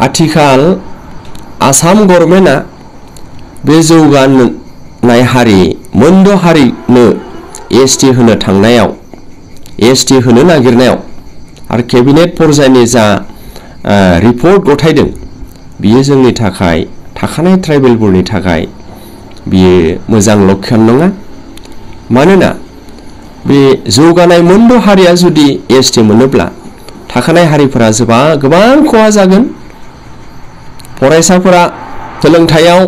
आथिखाल आसाम गभर्नमेन्टआ बे जौगानाय हारि मोनद' हारिनो एसटि होनो थांनायाव एसटि होनो नागिरनायाव आरो केबिनेट पर्यायनि जा रिपर्ट गथायदों बियो जोंनि थाखाय थाखानाय ट्राइबेलफोरनि थाखाय बियो मोजां लक्षण नङा। मानोना बे जौगानाय मोनद' हारिया जुदि एसटि मोनोब्ला थाखानाय हारिफोरा गोबां खहा जागोन। फरायसाफोरा सोलोंथायाव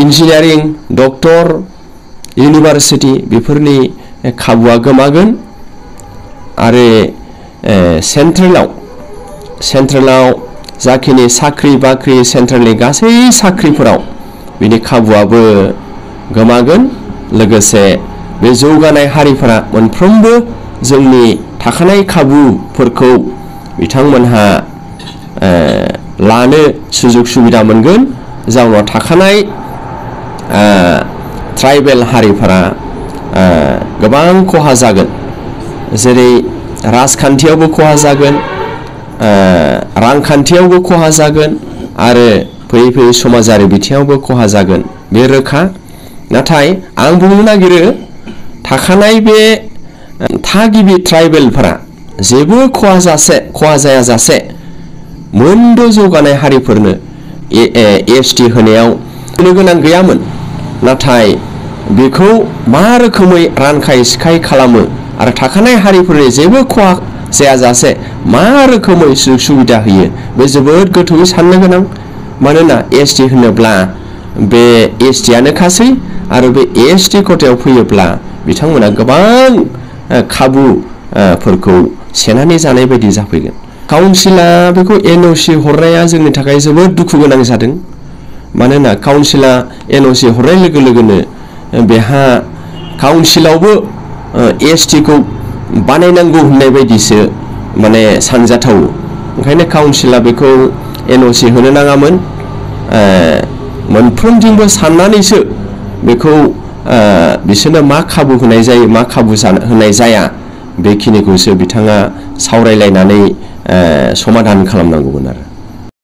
इन्जिनियारिं डक्टर इउनिभार्सिटि बेफोरनि खाबुआ गोमागोन आरो सेन्ट्रेलाव जाखिनि साख्रि बाख्रि सेन्ट्रेलनि गासै साख्रिफोराव बिनि खाबुआबो गोमागोन। लोगोसे बे जौगानाय हारिफोरा मोनफ्रोमबो जोंनि थाखानाय खाबुफोरखौ बिथांमोनहा लानो सुजुग सुबिदा मोनगोन। जाउनाव थाखानाय ट्राइबेल हारिफोरा गोबां खहा जागोन। जेरै राजखान्थियावबो खहा जागोन, रांखान्थियावबो खहा जागोन आरो फैयै फैयै समाजारि बिथिङावबो खहा जागोन बे रोखा। नाथाय आं बुंनो नागिरो थाखानाय बे थागिबि ट्राइबेलफोरा जेबो खहा जायाजासे मोनद' जौगानाय हारिफोरनो एसटि होनायाव गोनां गैयामोन। नाथाय बेखौ मा रोखोमै रानखाय सिखाय खालामो आरो थाखानाय हारिफोरनि जेबो खहा जायाजासे मा रोखोमै सुजुग सुबिदा होयो बे जोबोद गोथौयै साननो गोनां। मानोना एसटि होनोब्ला बे एसटियानोखासै आरो बे एसटि खथायाव फैयोब्ला बिथांमोना गोबां खाबुफोरखौ सेनानै जानाय बायदि जाफैगोन। काउन्सिला बेखौ एनअसि हरनाया जोंनि थाखाय जोबोद दुखु गोनां जादों। मानोना काउन्सिला एनअसि हरनाय लोगो लोगोनो बेहा काउन्सिलावबो एसटिखौ बानायनांगौ होननाय बायदिसो माने सानजाथाव। ओंखायनो काउन्सिला बेखौ एनअसि होनो नाङामोन। मोनफ्रोमथिंबो साननानैसो बेखौ बिसोरनो मा खाबु होनाय जायो मा खाबु होनाय जाया बेखिनिखौसो बिथाङा सावरायलायनानै समाधान खालामनांगौमोन आरो।